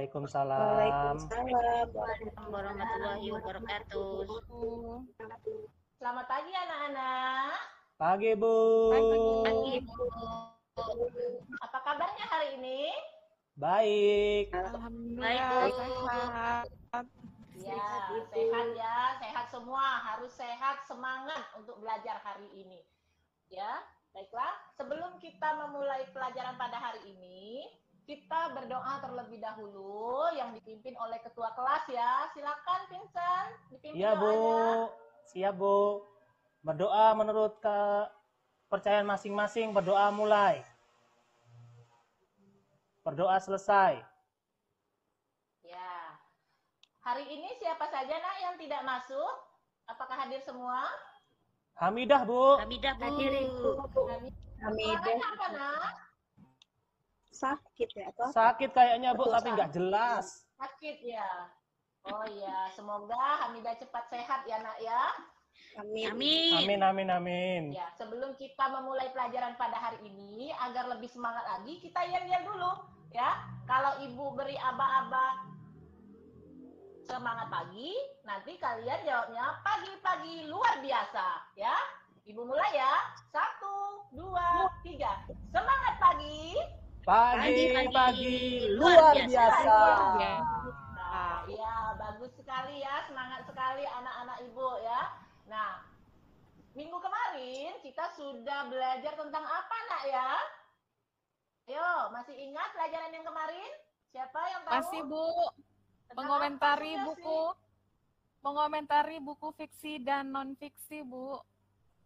Waalaikumsalam. Waalaikumsalam warahmatullahi wabarakatuh. Selamat pagi anak-anak. Pagi, Bu. Pagi, Bu. Apa kabarnya hari ini? Baik. Baik, Bu. Sehat. Ya, sehat ya. Sehat semua. Harus sehat, semangat untuk belajar hari ini. Ya, baiklah. Sebelum kita memulai pelajaran pada hari ini, kita berdoa terlebih dahulu yang dipimpin oleh ketua kelas ya. Silakan Vincent, dipimpin Iya, Bu. doanya. Siap, Bu. Berdoa menurut kepercayaan masing-masing. Berdoa mulai. Berdoa selesai. Ya. Hari ini siapa saja nak yang tidak masuk? Apakah hadir semua? Hamidah, Bu. Hamidah, Bu. Hadir, Ibu. Suaranya apa nak? Sakit ya atau apa? Sakit kayaknya, Bu, tapi nggak jelas. Sakit ya. Oh ya, semoga Hamidah cepat sehat ya nak ya. Amin. Amin. Amin, amin, amin. Ya, sebelum kita memulai pelajaran pada hari ini, agar lebih semangat lagi, kita yel-yel dulu ya. Kalau ibu beri aba-aba semangat pagi, nanti kalian jawabnya pagi-pagi luar biasa ya. Ibu mulai ya. 1, 2, 3. Semangat pagi. Pagi-pagi luar biasa. Nah, ya, bagus sekali ya. Semangat sekali anak-anak ibu ya. Nah, minggu kemarin kita sudah belajar tentang apa nak ya? Ayo, masih ingat pelajaran yang kemarin? Siapa yang tahu? Masih, Bu. Tentang Mengomentari apa, buku. Mengomentari buku fiksi dan non fiksi, Bu.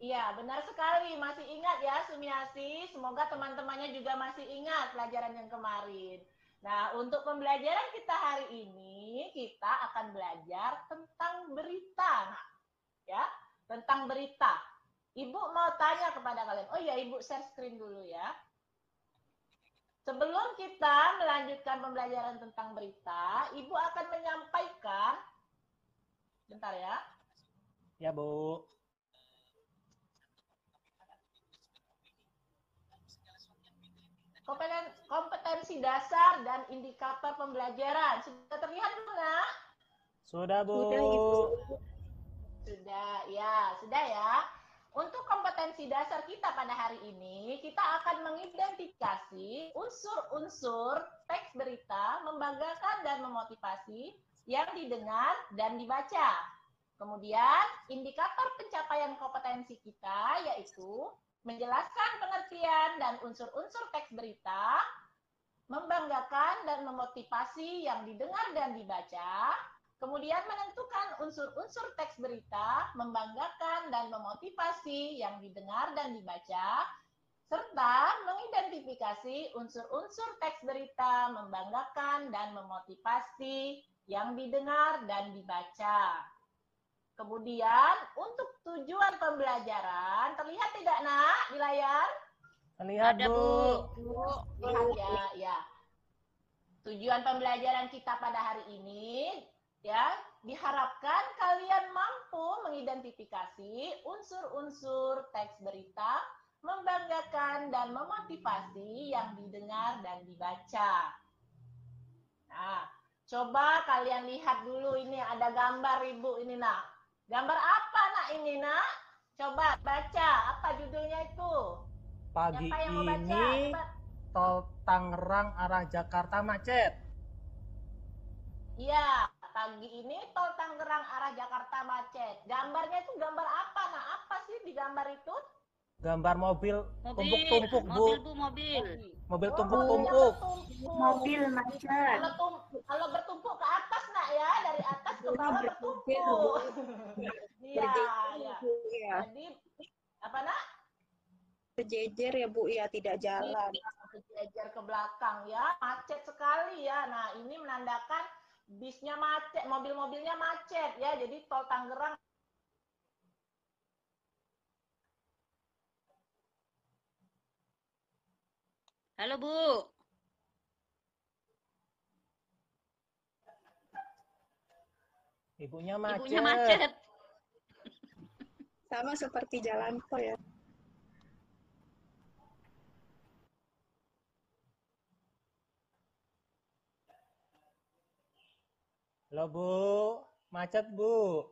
Iya, benar sekali. Masih ingat ya, Sumiasi. Semoga teman-temannya juga masih ingat pelajaran yang kemarin. Nah, untuk pembelajaran kita hari ini, kita akan belajar tentang berita. Ya, tentang berita. Ibu mau tanya kepada kalian. Oh iya, Ibu share screen dulu ya. Sebelum kita melanjutkan pembelajaran tentang berita, Ibu akan menyampaikan. Bentar ya. Ya, Bu. Kompetensi dasar dan indikator pembelajaran. Sudah terlihat belum, Nak? Sudah, Bu. Sudah ya. Untuk kompetensi dasar kita pada hari ini, kita akan mengidentifikasi unsur-unsur teks berita, membanggakan dan memotivasi yang didengar dan dibaca. Kemudian, indikator pencapaian kompetensi kita yaitu menjelaskan pengertian dan unsur-unsur teks berita, membanggakan dan memotivasi yang didengar dan dibaca, kemudian menentukan unsur-unsur teks berita, membanggakan dan memotivasi yang didengar dan dibaca, serta mengidentifikasi unsur-unsur teks berita, membanggakan dan memotivasi yang didengar dan dibaca. Kemudian, untuk tujuan pembelajaran, terlihat tidak, Nak, di layar? Terlihat, Ada, Bu. Lihat ya. Tujuan pembelajaran kita pada hari ini, ya, diharapkan kalian mampu mengidentifikasi unsur-unsur teks berita, membanggakan dan memotivasi yang didengar dan dibaca. Nah, coba kalian lihat dulu, ini ada gambar Ibu ini, Nak. Gambar apa, Nak, ini, Nak? Coba baca, apa judulnya itu? Pagi Siapa yang mau baca? ini Coba. tol Tangerang arah Jakarta macet. Iya, pagi ini tol Tangerang arah Jakarta macet. Gambarnya itu gambar apa, Nak? Apa sih di gambar itu? Gambar mobil tumpuk-tumpuk, Bu. Mobil, Bu, mobil. Mobil Oh, tumpuk-tumpuk. Mobil macet. Kalau bertumpuk ke atas, Nak, ya, dari atas ke bawah bertumpuk. Iya, ya. Ya. Jadi apa, Nak? Sejejer ya, Bu, ya, tidak jalan. Sejajar ke belakang ya, macet sekali ya. Nah, ini menandakan bisnya macet, mobil-mobilnya macet ya. Jadi tol Tangerang. Halo, Bu. Ibunya macet. Ibunya macet. Sama seperti jalan tol ya. Halo Bu, macet Bu.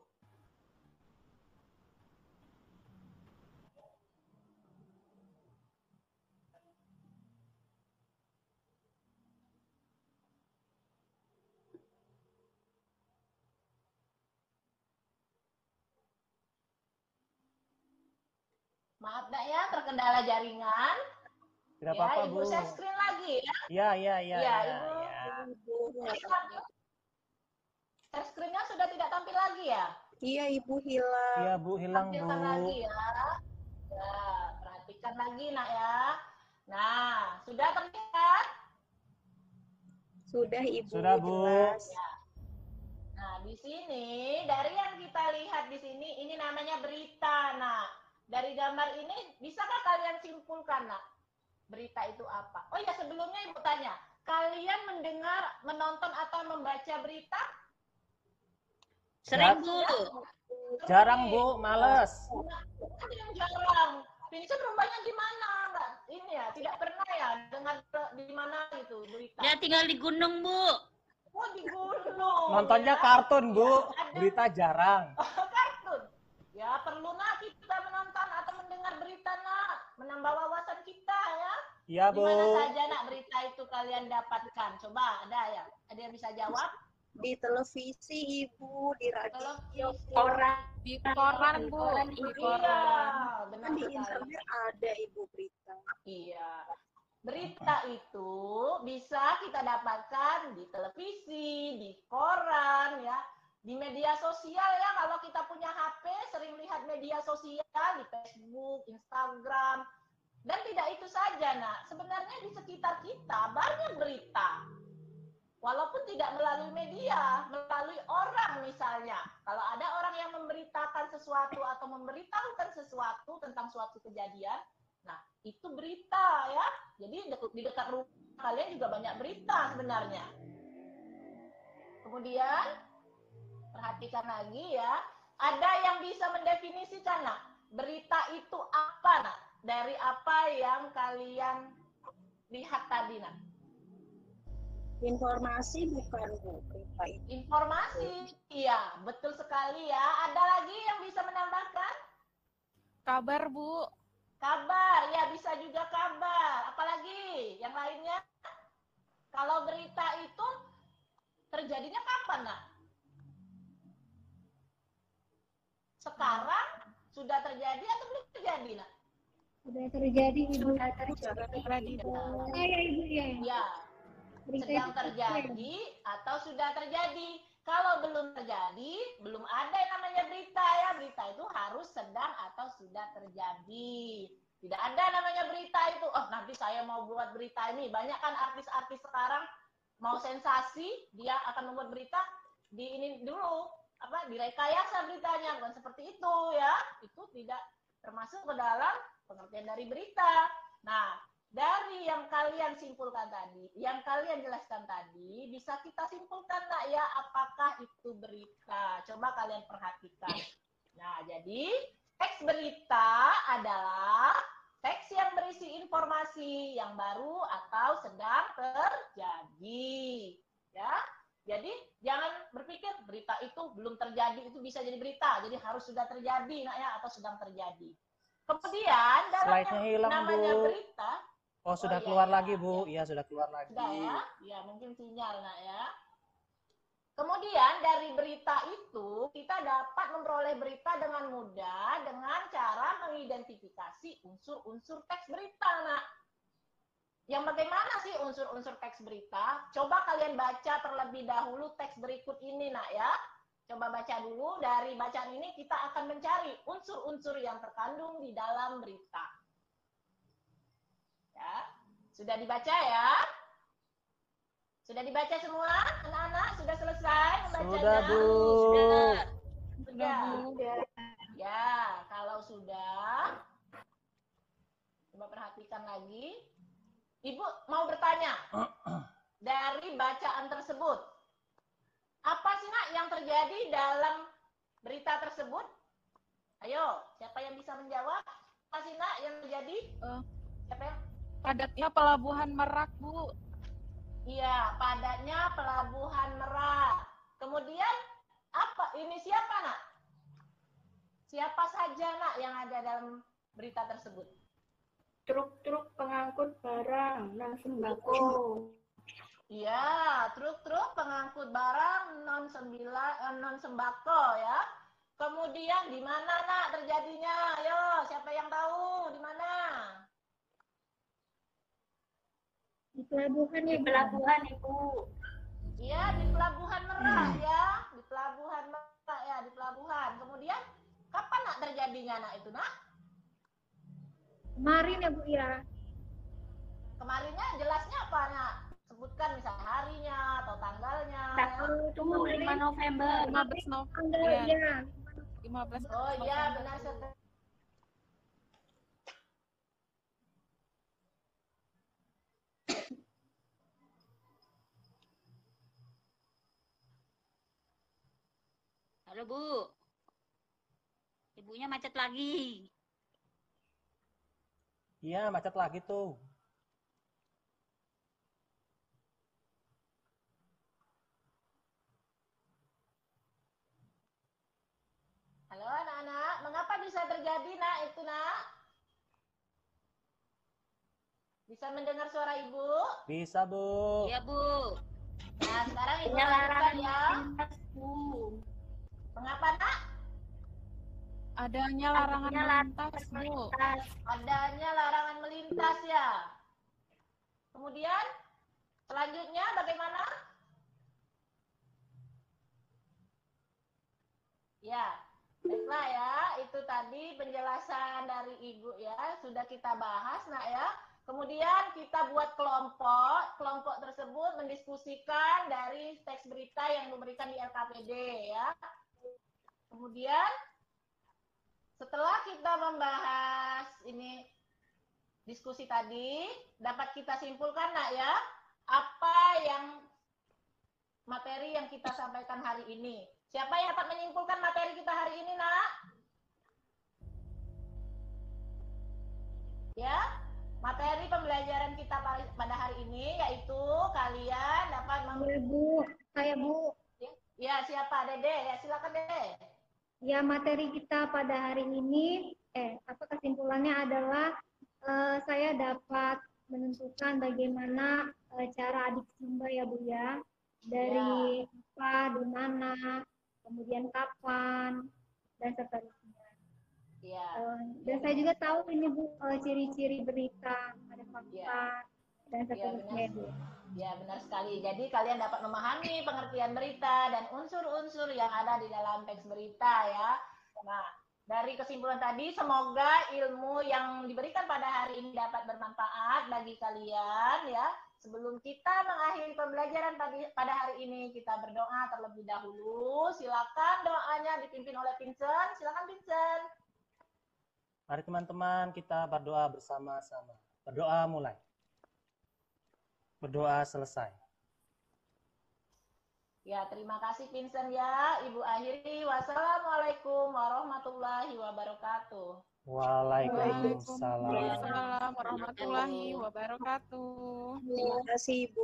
Maaf nak ya, terkendala jaringan. Tidak Ya, apa-apa Ibu Bu. share screen lagi ya. Iya, iya, iya. Ya, iya, Ibu. iya. Share screen-nya sudah tidak tampil lagi ya? Iya, Ibu hilang. Iya Bu, hilang Bu. Tampilkan lagi ya. Ya, perhatikan lagi nak ya. Nah, sudah terlihat? Sudah, Ibu. Sudah, Bu. Jelas. Ya. Nah, di sini dari yang kita lihat di sini ini namanya berita. Nah, dari gambar ini bisakah kalian simpulkan, nak? Berita itu apa? Oh ya, sebelumnya Ibu tanya, kalian mendengar, menonton atau membaca berita? Sering Bu. Jarang Bu, males. Ada yang jarang. Vincent rumahnya di mana? Enggak, ini ya, tidak pernah ya dengar di mana itu berita. Dia tinggal di gunung Bu. Oh, di gunung. Nontonnya ya. kartun Bu, Ada berita jarang. kartun. Ya, perlu nak kita menonton atau mendengar berita, nak. Menambah wawasan kita ya. Iya Di Bu. mana saja nak berita itu kalian dapatkan? Coba ada ya? Ada yang bisa jawab? Di televisi, Ibu, di radio, Televisi. Di koran, Bu. Di Iya, koran. benar di sekali. internet ada, Ibu, berita. Iya. Berita itu bisa kita dapatkan di televisi, di koran ya, di media sosial ya. Kalau kita punya HP sering lihat media sosial di Facebook, Instagram. Dan tidak itu saja, nak. Sebenarnya di sekitar kita banyak berita. Walaupun tidak melalui media, melalui orang misalnya. Kalau ada orang yang memberitakan sesuatu atau memberitahukan sesuatu tentang suatu kejadian, nah itu berita ya. Jadi di dekat rumah kalian juga banyak berita sebenarnya. Kemudian perhatikan lagi ya. Ada yang bisa mendefinisikan, nak, berita itu apa, nak? Dari apa yang kalian lihat tadi, nak? Informasi bukan, Bu, berita itu. Informasi, iya, betul sekali ya. Ada lagi yang bisa menambahkan? Kabar, Bu. Kabar, ya bisa juga kabar. Apalagi yang lainnya? Kalau berita itu terjadinya kapan, nak? Sekarang sudah terjadi atau belum terjadi, nak? Sudah terjadi, Ibu. Terjadi, Bu. Ya, Ibu, ya. Ya, Berita sedang itu terjadi atau sudah terjadi. Kalau belum terjadi, belum ada yang namanya berita ya. Berita itu harus sedang atau sudah terjadi. Tidak ada namanya berita itu. Oh, nanti saya mau buat berita ini. Banyak kan artis-artis sekarang mau sensasi, dia akan membuat berita di ini dulu, direkayasa beritanya, bukan seperti itu ya. Itu tidak termasuk ke dalam pengertian dari berita. Nah, dari yang kalian simpulkan tadi, yang kalian jelaskan tadi, bisa kita simpulkan nggak ya apakah itu berita? Coba kalian perhatikan. Nah, jadi teks berita adalah teks yang berisi informasi yang baru atau sedang terjadi. Ya, jadi jangan berpikir berita itu belum terjadi, itu bisa jadi berita. Jadi harus sudah terjadi, nak ya, atau sedang terjadi. Kemudian dalam Slide-nya yang hilang, namanya Bu. berita. Oh, sudah iya, keluar iya, lagi Bu. Iya, sudah keluar lagi. Sudah ya? Ya, mungkin sinyal, nak ya. Kemudian dari berita itu kita dapat memperoleh berita dengan mudah dengan cara mengidentifikasi unsur-unsur teks berita, nak. Yang bagaimana sih unsur-unsur teks berita? Coba kalian baca terlebih dahulu teks berikut ini, nak ya. Coba baca dulu, dari bacaan ini kita akan mencari unsur-unsur yang terkandung di dalam berita. Ya, sudah dibaca ya? Sudah dibaca semua, anak-anak? Sudah selesai membacanya? Sudah Bu. Sudah. Ya, kalau sudah, coba perhatikan lagi. Ibu mau bertanya, dari bacaan tersebut, apa sih, nak, yang terjadi dalam berita tersebut? Ayo, siapa yang bisa menjawab? Apa sih, nak, yang terjadi? Siapa yang? Padatnya Pelabuhan Merak, Bu. Iya, padatnya Pelabuhan Merak. Kemudian aja nak yang ada dalam berita tersebut? Truk-truk pengangkut barang non sembako. Iya, truk-truk pengangkut barang non sembako ya. Kemudian di mana nak terjadinya? Ayo, siapa yang tahu di mana? Di pelabuhan ya, Di pelabuhan, Ibu. Iya, di Pelabuhan Merak ya, di Pelabuhan Merak ya, di pelabuhan. Kemudian kapan nak terjadinya nak itu nak? Kemarin ya Bu ya. Kemarinnya jelasnya apa nak? Sebutkan misalnya harinya atau tanggalnya. Ya. Tunggu 5 November. 15 November. Tanggal ya. 15 Oh iya November. benar sekali. Halo, Bu. Ibunya macet lagi. Iya, macet lagi tuh. Halo anak-anak, mengapa bisa terjadi nak itu nak? Bisa mendengar suara ibu? Bisa, Bu. Iya, Bu. Nah sekarang ibu Punya lanjutkan larangan ya. lintas, Bu. Mengapa nak? Adanya larangan Adanya melintas, Bu. Melintas. Adanya larangan melintas ya. Kemudian selanjutnya bagaimana? Ya, baiklah ya. Itu tadi penjelasan dari ibu ya. Sudah kita bahas nak ya. Kemudian kita buat kelompok. Kelompok tersebut mendiskusikan dari teks berita yang diberikan di LKPD ya. Kemudian setelah kita membahas ini diskusi tadi, dapat kita simpulkan nak ya, apa yang materi yang kita sampaikan hari ini. Siapa yang dapat menyimpulkan materi kita hari ini nak? Ya, materi pembelajaran kita pada hari ini yaitu kalian dapat Ya Bu, saya Bu. Ya, siapa? Dede. Ya, silakan Dede. Ya materi kita pada hari ini, kesimpulannya adalah saya dapat menentukan bagaimana cara adik Sumba ya Bu ya. Dari apa, di mana, kemudian kapan, dan seterusnya. Ya. Dan saya juga tahu ini Bu, ciri-ciri berita, ada fakta, Ya. dan seterusnya Bu. Ya, benar sekali. Jadi kalian dapat memahami pengertian berita dan unsur-unsur yang ada di dalam teks berita ya. Nah, dari kesimpulan tadi semoga ilmu yang diberikan pada hari ini dapat bermanfaat bagi kalian ya. Sebelum kita mengakhiri pembelajaran pada hari ini, kita berdoa terlebih dahulu. Silakan doanya dipimpin oleh Vincent. Silakan Vincent. Mari teman-teman kita berdoa bersama-sama. Berdoa mulai. Berdoa selesai. Ya, terima kasih Vincent ya. Ibu akhiri. Wassalamualaikum warahmatullahi wabarakatuh. Waalaikumsalam. Waalaikumsalam warahmatullahi wabarakatuh. Terima kasih, Bu.